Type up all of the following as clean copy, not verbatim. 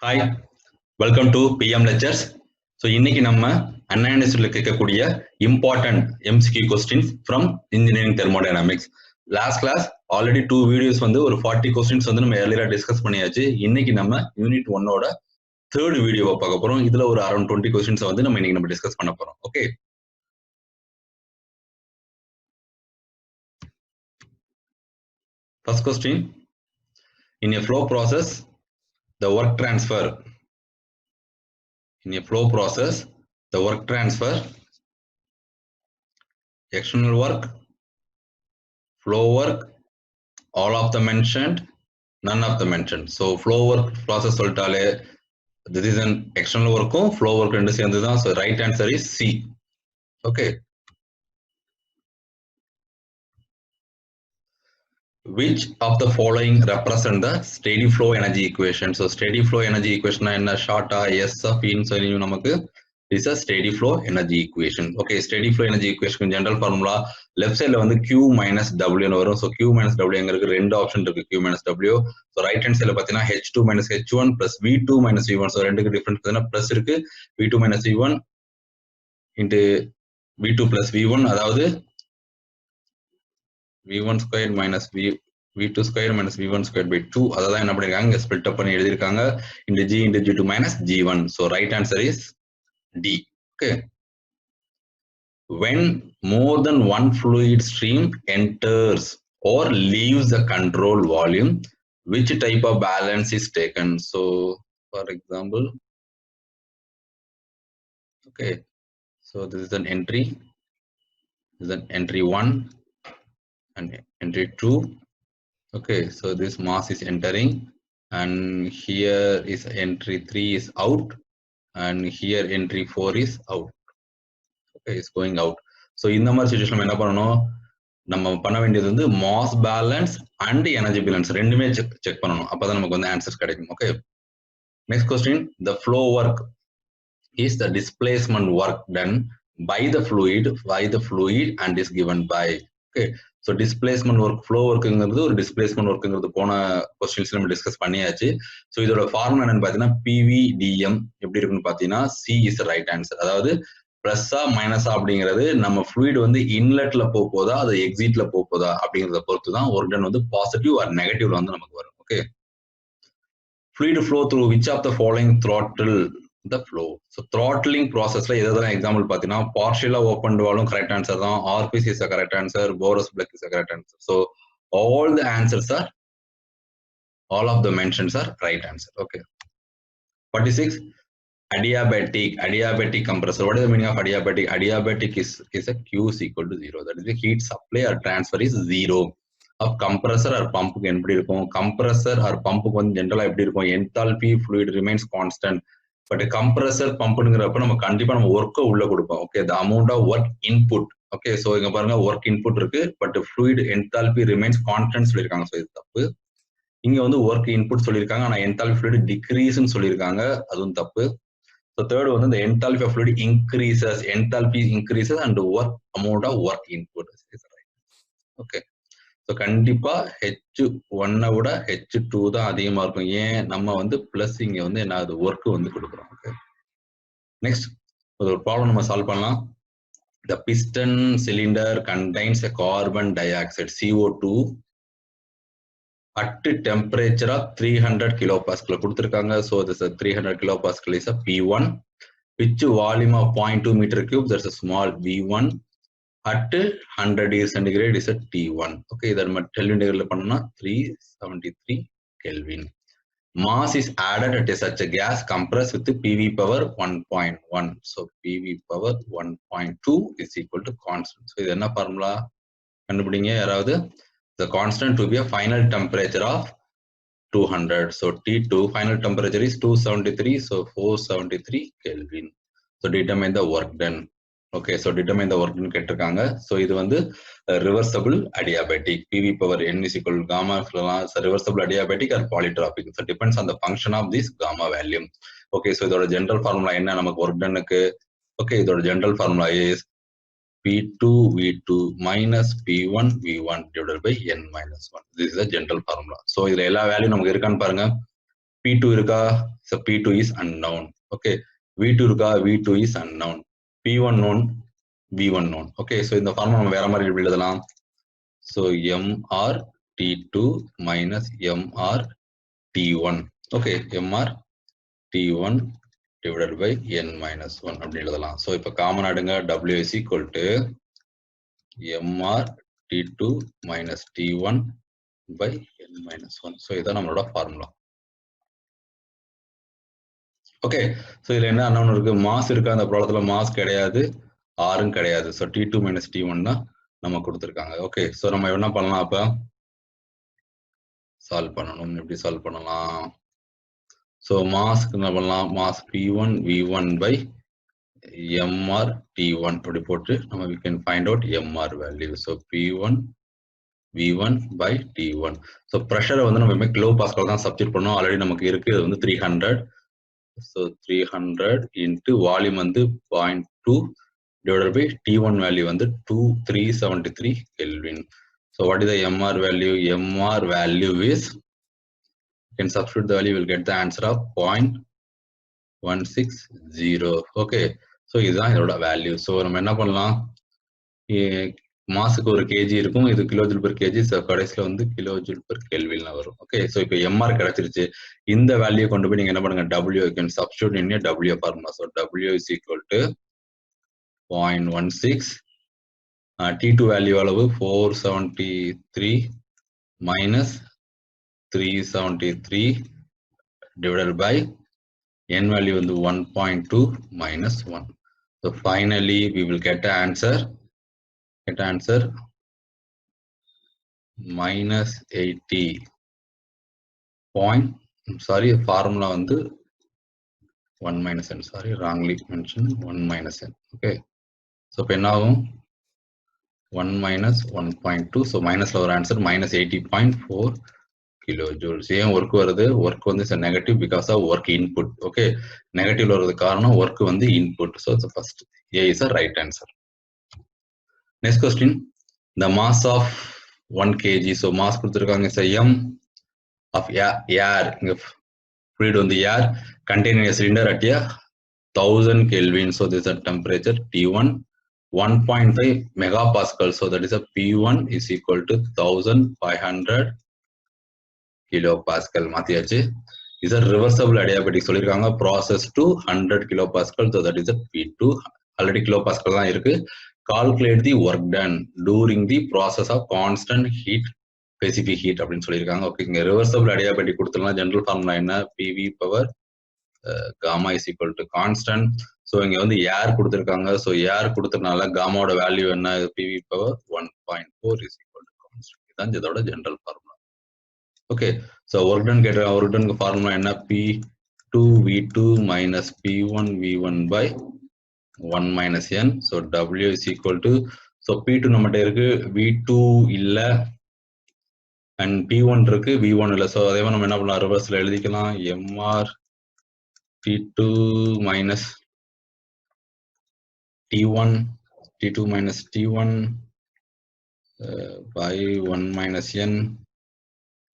Hi, welcome to PM Lectures. So, இன்னைக்கு நம்ம அண்ணா யூனிவர்சிட்டியில் கேட்கக்கூடிய important MCQ questions from engineering thermodynamics. Last class already 2 videos வந்து ஒரு 40 questions வந்து நம்ம earlier discuss பண்ணியாச்சு. இன்னைக்கு நம்ம யூனிட் 1 ஓட third video பார்க்க போறோம். இதுல ஒரு around 20 questions வந்து நம்ம இன்னைக்கு discuss பண்ண போறோம். Okay. First question, in a flow process, the work transfer external work, flow work, all of the mentioned, none of the mentioned. So flow work process சொல்லிட்டாலே this is an external work, flow work ரெண்டு சேர்ந்துதான். So right answer is C. Okay. Which of the following represent the steady flow energy equation? So steady flow energy equation என்ன ஷார்ட்டா S of E ன்னு சொல்லி நமக்கு is a steady flow energy equation. Okay, steady flow energy equation general formula left side வந்து Q minus W ன்னு வரும். So Q minus W எங்க இருக்கு? ரெண்டு ஆப்ஷன் இருக்கு, Q minus W. So right hand side பாத்தீங்கன்னா H2 minus H1 plus V2 minus V1. So ரெண்டுக்கு difference பாத்தீங்கன்னா பிளஸ் இருக்கு, V2 minus V1 into V2 plus V1, அதாவது V1 squared minus V2 squared minus V1 squared by 2. அதான் என்ன பண்ணிருக்காங்க, split அப் பண்ணி எழுதிருக்காங்க, into G into G2 minus G1. So right answer is D. Okay. When more than one fluid stream enters or leaves the control volume, which type of balance is taken? So for example, okay, so this is an entry, this is an entry 1 and entry 2. Okay, so this mass is entering and here is entry 3 is out and here entry 4 is out. Okay, it's going out. So இந்த மாதிரி situation நம்ம என்ன பண்ணணும், நம்ம பண்ண வேண்டியது வந்து mass balance and energy balance ரெண்டுமே செக் பண்ணணும், அப்பதான் நமக்கு வந்து ஆன்சர்ஸ் கிடைக்கும். Okay, next question, the flow work is the displacement work done by the fluid and is given by. Okay, so displacement work, flow workங்கிறது ஒரு displacement workங்கிறது போன questions நம்ம discuss பண்ணியாச்சு. சோ இதோட ஃபார்முலா என்னன்னு பாத்தீங்கன்னா PVDM எப்படி இருக்குன்னு பாத்தீங்கன்னா C is the right answer. அதாவது பிளஸ்ஸா மைனஸா அப்படிங்கிறது நம்ம fluid வந்து இன்லெட்ல போதா அது எக்ஸிட்ல போதா அப்படிங்கறத பொறுத்து தான் ஒர்க் டன் வந்து பாசிட்டிவ் ஆர் நெகட்டிவ்ல வந்து நமக்கு வரும். Okay, fluid flow through which of the following throttle the flow? So throttling processல எதெல்லாம் எக்ஸாம்பிள் பாத்தீங்கன்னா partial opened valve correct answer தான், RPC is a correct answer, Boros Black is a correct answer. So all the answers are, all of the mentions are right answer. Okay. 46, adiabatic compressor. What is the meaning of adiabatic? Adiabatic is a Q is equal to 0. That is the heat supply or transfer is 0. of compressor or pump எப்படி இருக்கும், compressor or pump வந்து ஜெனரலா எப்படி இருக்கும், enthalpy fluid remains constant. But compressor பம்புங்கிறப்ப நம்ம கண்டிப்பா நம்ம ஒர்க்கை உள்ள கொடுப்போம். Okay, the amount of work input. Okay, so இங்க பாருங்க ஒர்க் இன்புட் இருக்கு, but fluid enthalpy remains constant சொல்லிருக்காங்க. சோ இது தப்பு. இங்க வந்து ஒர்க் இன்புட் சொல்லிருக்காங்க, ஆனா enthalpy fluid decrease சொல்லிருக்காங்க, அதுவும் தப்பு. So third one, the enthalpy of fluid increases, enthalpy increases and work amount of work input is right. Okay, so கண்டிப்பா H1 விட H2 தான் அதிகமா இருக்கும். ஏன், நம்ம வந்து பிளஸ் இங்க வந்து என்ன ஆகுது, ஒர்க் வந்து கொடுக்குறோம். ஓகே, நெக்ஸ்ட் ஒரு ப்ராப்ளம் நம்ம சால்வ் பண்ணலாம். The piston cylinder contains a carbon dioxide CO2 at temperature of 300 kilopascal கொடுத்திருக்காங்க. So this is 300 kilopascal is a P1, which volume of 0.2 meter cube, there's a small V1 at 100 degrees centigrade is a T1. Okay, that Kelvin degree பண்ணா 373 Kelvin. Mass is added at such a gas compressed with PV power 1.1. So PV power 1.2 is equal to constant. So இது என்ன formula கண்டுபிடிங்க யாராவது. The constant to be a final temperature of 200. So T2 final temperature is 273. So 473 Kelvin. So determine the work done. Okay, so determine the work done கேட்டிருக்காங்க. So இது வந்து reversible adiabatic. PV power n is equal to gamma. So reversible adiabatic or polytropic. So depends on the function of this gamma value. Okay, so இதோட general formula என்ன நமக்கு work done-க்கு? Okay, இதோட general formula is P2 V2 minus P1 V1 divided by n minus 1. This is the general formula. So இதுல எல்லா value நமக்கு இருக்கான்னு பாருங்க. P2 இருக்கா, so P2 is unknown. Okay, V2 இருக்கா, V2 is unknown. P1 known, V1 known. Okay, so இந்த formula நம்ம வேற மாதிரி எப்படி எழுதலாம்? So MR T2 minus MR T1. Okay, MR T1 divided by N minus 1 அப்படி எழுதலாம். So இப்போ காமன் ஆடுங்க, W is equal to MR T2 minus T1 by N minus 1. So இதான் நம்மளோட ஃபார்முலா. ஓகே, ஸோ இதில் என்ன அன்னோன் இருக்கு, mass இருக்கு, அந்த ப்ராப்ளத்தில் மாஸ் கிடையாது, ஆரும் கிடையாது. ஸோ T2 மைனஸ் T1 தான் நம்ம கொடுத்துருக்காங்க. ஓகே, ஸோ நம்ம என்ன பண்ணலாம், அப்போ சால்வ் பண்ணணும். எப்படி சால்வ் பண்ணலாம்? ஸோ மாஸ்க்கு என்ன பண்ணலாம், mass P1 V1 by MR T1 அப்படி போட்டு நம்ம we can find out MR value. So P1 V1 by T1. So ப்ரெஷரை வந்து நம்ம கிலோ பாஸ்கல் தான் சப்ஸ்டிட் பண்ணோம். ஆல்ரெடி நமக்கு இருக்கு, இது வந்து 300. So 300 into volume வந்து 0.2 divided by T1 value வந்து 2373 Kelvin. So what is the MR value? MR value is, you can substitute the value, you will get the answer of 0.160. Okay, so இதுதான் இதோட value. So நம்ம என்ன பண்ணலாம், மாசுக்கு ஒரு KG இருக்கும், இது கிலோ ஜூல் பெர் கேஜி, கடைசியில் வந்து கிலோ ஜூல் பெர் கெல்வின்ல வரும். ஓகே, ஸோ இப்போ எம்ஆர் கிடைச்சிருச்சு. இந்த வேல்யூ கொண்டு போய் நீங்க என்ன பண்ணுங்க, W can substitute in W formula. So W is equal to 0.16. T2 value அளவு 473 minus 373 divided by n value வந்து 1.2 minus 1. So finally we will get the answer. Minus 80 point, sorry, formula வந்து 1 minus n, sorry, wrongly mentioned, 1 minus n. Okay, so இப்போ என்ன ஆகும், 1 minus 1.2. so minusல ஒரு answer minus 80.4 kilojoules. ஏன் work வருது, work வந்து is a negative because of work input. Okay, negative வருது காரணம் ஒர்க் வந்து input. So the first A is a right answer. Next question, the mass of 1 kg. So mass கொடுத்திருக்காங்க, so m of air, fluid on the air containing a cylinder at a 1000 Kelvin. So this is a temperature T1, 1.5 megapascal. So that is a P1 is equal to 1500 kilopascal. மாத்தியாச்சு. Is a reversible adiabatic சொல்லிருக்காங்க, process to 100 kilopascal. So that is a P2. already kilopascal தான் இருக்கு. Calculate the work done during the process of constant heat, specific heat அப்படின்னு சொல்லியிருக்காங்க. Okay, இங்க reversible adiabatic கொடுத்துலாம் general formula என்ன, PV power gamma is equal to constant. So இங்க வந்து air கொடுத்துருக்காங்க. ஸோ ஏர் கொடுத்ததுனால காமாவோட வேல்யூ என்ன, PV power 1.4 is equal to constant. இதுதான் இதோட general formula. Okay, so work done கேட்ட ஒர்க் டனுக்கு ஃபார்முலா என்ன, P2V2 minus P1V1 by 1 minus n. So W is equal to, so P2 நம்மட்ட இருக்கு, V2 இல்ல, and P1 இருக்கு, V1 இல்ல. So அதே மாதிரி நம்ம என்ன பண்ணலாம், ரிவர்ஸ்ல எழுதிக்கலாம், MR T2 minus T1, T2 minus T1 by 1 minus n.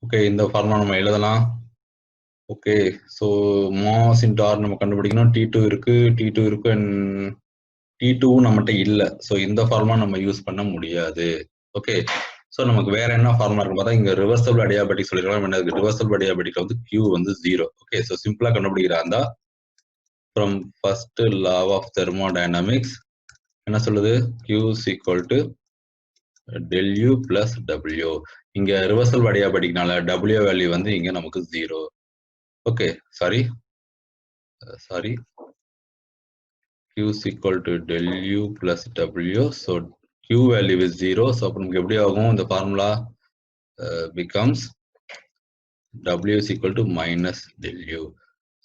Okay, இந்த ஃபார்முலா நம்ம எழுதலாம். Okay, so mass into R நம்ம கண்டுபிடிக்கணும். T2 இருக்கு, and T2 நம்மகிட்ட இல்லை. ஸோ இந்த ஃபார்முலா நம்ம யூஸ் பண்ண முடியாது. ஓகே, ஸோ நமக்கு வேற என்ன ஃபார்முலா இருக்கு பார்த்தா, இங்க ரிவர்சபிள் அடியாபெட்டிக் சொல்லிருக்கலாம். ரிவர்சபிள் அடியாபெட்டிக்ல வந்து Q வந்து 0. ஓகே, ஸோ சிம்பிளா கண்டுபிடிக்கிறாந்தா from first law of thermodynamics என்ன சொல்லுது, Q is equal to del U plus W. இங்க ரிவர்சபிள் அடியாபெட்டிக்னால W வேல்யூ வந்து இங்க நமக்கு 0. Okay, sorry Q is equal to del U plus W. So Q value is 0. So அப்ப நமக்கு எப்படி ஆகும், இந்த formula becomes W is equal to minus del U.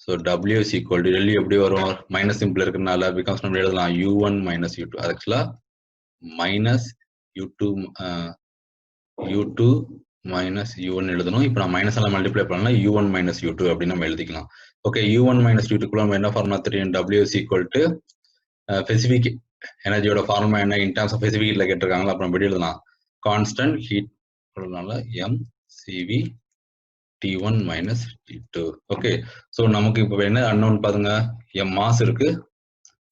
So W is equal to del U எப்படி வரும், minus simple இருக்கிறதுனால becomes நம்ம எழுதலாம் U1 minus U2. ஆக்சுவலா மைனஸ் U2 minus U1 எழுதணும். இப்போ நான் மைனஸ் எல்லாம் மல்டிப்ளை பண்ணலாம், U1 minus U2 அப்படின்னு நம்ம எழுதிக்கலாம். ஓகே, U1 minus U2 நம்ம என்ன ஃபார்முலா தெரியும், W is equal to specific எனர்ஜியோட ஃபார்முலா என்ன, இன் டர்ம்ஸ் ஆஃப் ஸ்பெசிபிக் ஹீட்ல கேட்டிருக்காங்களா, அப்புறம் எப்படி எழுதலாம், constant heat, MCV T1 minus T2. Okay, so நமக்கு இப்போ என்ன unknown பாருங்க, mass இருக்கு,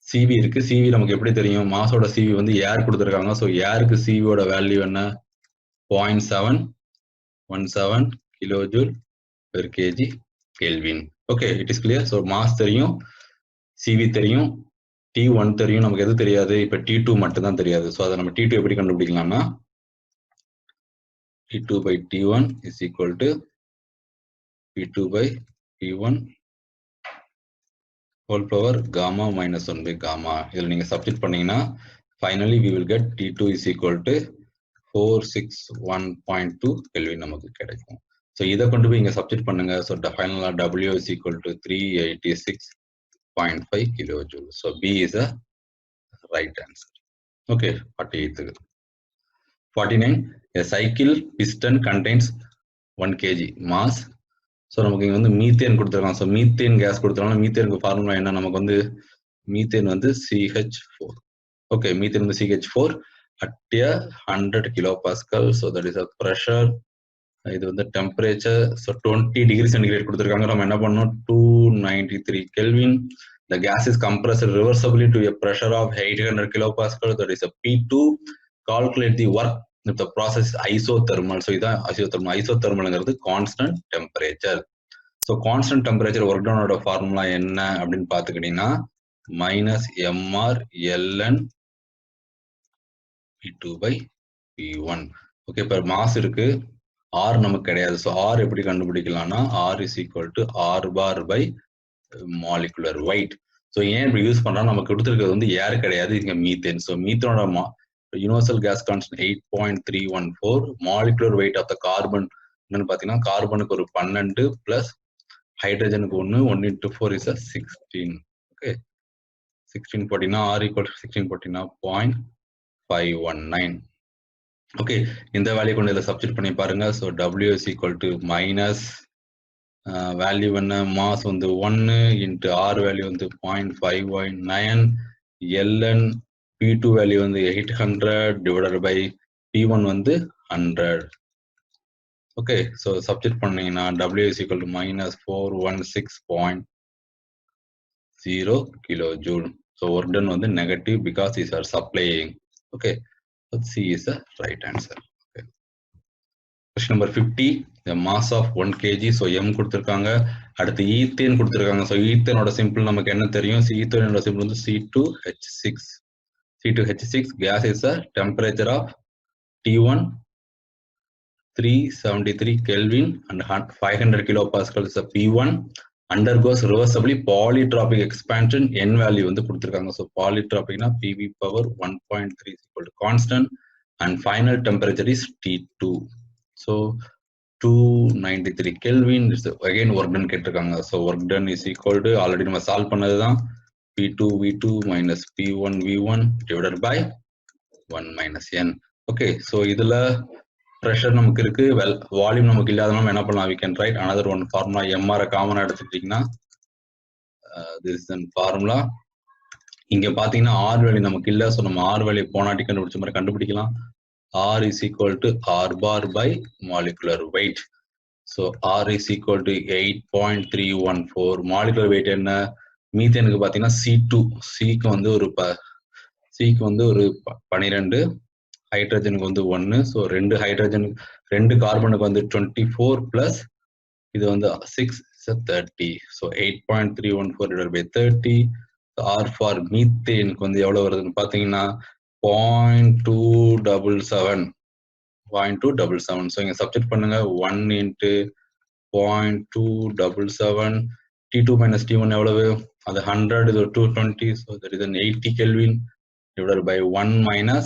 CV இருக்கு. CV நமக்கு எப்படி தெரியும்? மாஸோட CV வந்து ஏர் கொடுத்துருக்காங்க. ஸோ ஏருக்கு CVயோட வேல்யூ என்ன? 0.717 kilojoule per KG kelvin. Okay, it is clear. So mass தெரியும், CV தெரியும், T1 தெரியும், நமக்கு எது தெரியாது? இப்போ T2 மட்டும் தான் தெரியாது. ஸோ அதை நம்ம T2 எப்படி கண்டுபிடிக்கலாம்னா T2 by T1 is equal to P2 by P1 whole power gamma minus 1 by gamma. இதில் நீங்கள் சப்ஸ்டிட் பண்ணீங்கன்னா finally we will get T2 is equal to 461.2 Kelvin நமக்கு கிடைக்கும். ஸோ இதை கொண்டு போய் இங்கே சப்ஸ்டிட் பண்ணுங்க. ஸோ ஃபைனலாக W is equal to 386.5 kilojoule. So B is a right answer. Okay, 48. 49. A cycle piston contains 1 kg mass. So நமக்கு இங்கே வந்து மீத்தேன் கொடுத்துருக்காங்க. ஸோ மீத்தேன் கேஸ் கொடுத்துருக்காங்க. மீத்தேனுக்கு ஃபார்முலா என்ன? நமக்கு வந்து மீத்தேன் வந்து CH4. ஓகே, மீத்தேன் வந்து CH4 at a 100 kilopascal. So that is a pressure. இது வந்து temperature. So 20 degree centigrade கொடுத்துருக்காங்க. நம்ம என்ன பண்ணணும்? 293 Kelvin. The gas is compressed reversibly to a pressure of 800 kilopascal. That is a P2. Calculate the work if the process is isothermal. So இதான் isothermal. Isothermalங்கிறது constant temperature. So constant temperature work done ஓட formula என்ன அப்படின்னு பார்த்துக்கிட்டீங்கன்னா minus mr ln P2 by P1. Okay, இப்போ mass இருக்கு, R நமக்கு கிடையாது. So R எப்படி கண்டுபிடிக்கலாம்னா R is equal to R bar by molecular weight. So ஏன் இப்படி யூஸ் பண்றோம்? நமக்கு கொடுத்துருக்கிறது வந்து ஏர் கிடையாது, இங்க மீத்தேன். ஸோ மீத்தனோட universal gas constant 8.314. Molecular weight of the carbon என்னன்னு பார்த்தீங்கன்னா கார்பனுக்கு ஒரு 12 பிளஸ் ஹைட்ரஜனுக்கு 1, 1 into 4 is a 16. ஓகே, 16 போட்டினா R equal to 16 போட்டினா 0.519. ஓகே, இந்த வேல்யூ கொண்டு இதில் சப்ஸ்டிட் பண்ணி பாருங்க. So W is equal to minus value என்ன? மாஸ் வந்து 1 இன்ட்டு R வேல்யூ வந்து 0.519 ln P2 வேல்யூ வந்து 800 டிவைடட் பை P1 வந்து 100. ஓகே, ஸோ சப்ஸ்டிட் பண்ணீங்கன்னா W is equal to minus 416.0 kilojoule. So work done வந்து negative because these are supplying. Okay, so C is the right answer. Okay. Question number 50. The mass of 1 kg. So M கொடுத்திருக்காங்க. அடுத்து ethane கொடுத்திருக்காங்க. So ஈத்தேனோட simple நமக்கு என்ன தெரியும்? ஈத்தேனோட simple வந்து C2H6. C2H6 gas is a temperature of T1 373 Kelvin and 500 kilopascal is a P1. Undergoes reversibly polytropic expansion. N value வந்து கொடுத்திருக்காங்க. So polytropicனா PV power 1.3 is equal to constant and final temperature is T2. So 293 Kelvin is again work done கேட்டிருக்காங்க. So work done is equal to already நம்ம solve பண்ணதுதான் P2 V2 minus P1 V1 divided by 1 minus N. Okay, so இதுல pressure நமக்கு இருக்கு, volume நமக்கு இல்லாதனால என்ன பண்ணலாம்? We can write another one formula. MR காமனா எடுத்துக்கிட்டீங்கன்னா this is the formula. இங்க பாத்தீங்கன்னா R வேல்யூ நமக்கு இல்ல. ஸோ நம்ம R வேல்யூ போனாட்டி கண்டுபிடிச்ச மாதிரி கண்டுபிடிக்கலாம். R is equal to R bar by molecular weight. So R is equal to 8.314. molecular weight என்ன? மீத்தேனுக்கு பாத்தீங்கன்னா C2. Cக்கு வந்து ஒரு 12, ஹைட்ரஜனுக்கு வந்து 1. ஸோ 2 ஹைட்ரஜன் 2 கார்பனுக்கு வந்து 24 பிளஸ் இது வந்து 6 30. So 8.314 divided by 30. R for மீத்தேனுக்கு வந்து எவ்வளவு வருதுன்னு பாத்தீங்கன்னா 0.277. ஸோ இங்க சப்ஸ்டிட் பண்ணுங்க. 1 into 0.277. T2 minus T1 எவ்வளவு? அது 100, இது 220. So that is 80 Kelvin divided by 1 minus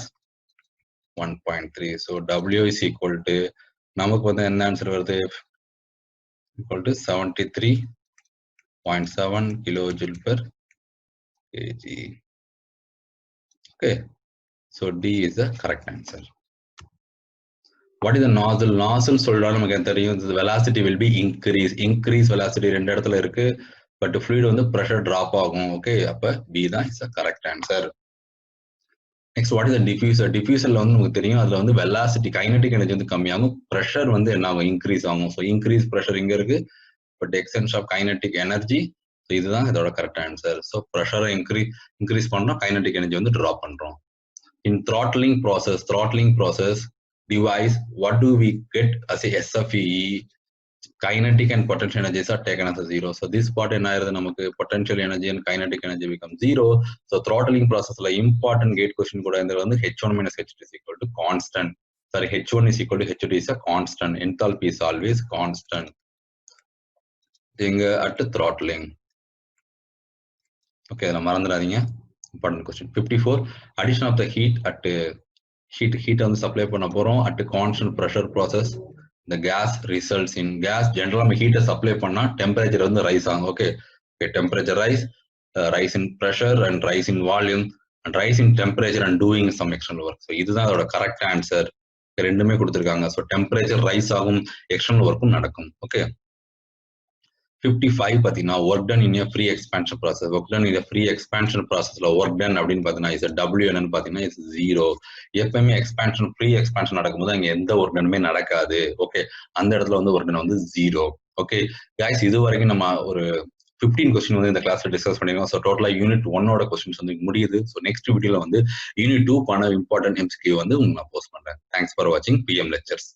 1.3. So W is equal to நமக்கு வந்து என்ன ஆன்சர் வருது? equal to 73.7 kilojoule per kg. Okay, so D is the correct answer. What is the nozzle? Nozzle சொல்றா நமக்கு தெரியும். The velocity will be increase velocity ரெண்டு இடத்துல இருக்கு, பட் fluid வந்து pressure drop ஆகும். ஓகே, அப்ப B தான் is the correct answer. Next what is diffuser? டிஃப்யூசர்ல வந்து நமக்கு தெரியும், அதுல வந்து வெலாசிட்டி கைனடிக் எனர்ஜி வந்து கம்மியாகும், ப்ரெஷர் வந்து என்ன ஆகும், இன்க்ரீஸ் ஆகும். ஸோ இன்க்ரீஸ் ப்ரெஷர் இங்க இருக்கு, but extension of kinetic energy. So இதுதான் இதோட கரெக்ட் ஆன்சர். ஸோ ப்ரெஷரை இன்க்ரீஸ் பண்றோம், கைனடிக் எனர்ஜி வந்து ட்ராப் பண்றோம். In throttling process device, what do we get as a SFEE? Kinetic and potential energies are taken as a zero. So this part என்ன ஆயிருது நமக்கு, potential energy and kinetic energy become zero. So throttling processல important gate question கூட இந்த வந்து H1 minus H2 is equal to constant. Sorry, H1 is equal to H2 is a constant. Enthalpy is always constant. இங்க at throttling. Okay, இதை மறந்துடாதீங்க. Important question. 54. Addition of the heat at heat வந்து supply பண்ண போறோம் at constant pressure process. The gas results in gas generally நம்ம ஹீட்டை supply பண்ணா temperature வந்து ரைஸ் ஆகும். Okay, temperature rise in pressure and rise in volume and rise in temperature and doing some external work. So இதுதான் அதோட correct answer. ரெண்டுமே கொடுத்துருக்காங்க. So temperature rise ஆகும், எக்ஸ்டர்னல் ஒர்க்கும் நடக்கும். ஓகே, 55 பார்த்தீங்கன்னா work done in a free expansion process. Work done in free expansion ப்ராசஸ்ல work done அப்படின்னு பார்த்தீங்கன்னா இஸ் டபிள்யூ என்னன்னு பார்த்தீங்கன்னா இஸ் 0. எப்பவுமே எக்ஸ்பான்ஷன் ஃப்ரீ எக்ஸ்பான்ஷன் நடக்கும்போது அங்கே எந்த ஒர்க் டனுமே நடக்காது. ஓகே, அந்த இடத்துல வந்து ஒர்க் டன் வந்து 0. ஓகே கைஸ், இது வரைக்கும் நம்ம ஒரு 15 கொஸ்டின் வந்து இந்த கிளாஸ்ல டிஸ்கஸ் பண்ணிருக்கோம். ஸோ டோட்டலா யூனிட் 1ஓட கொஸ்டின்ஸ் வந்து முடியுது. ஸோ நெக்ஸ்ட் வீடியோல வந்து யூனிட் 2 பண்ண இம்பார்ட்டன்ட் எம்சிக்யூ வந்து உங்களுக்கு நான் போஸ்ட் பண்றேன். தேங்க்ஸ் ஃபார் வாட்சிங் PM லெக்சர்ஸ்.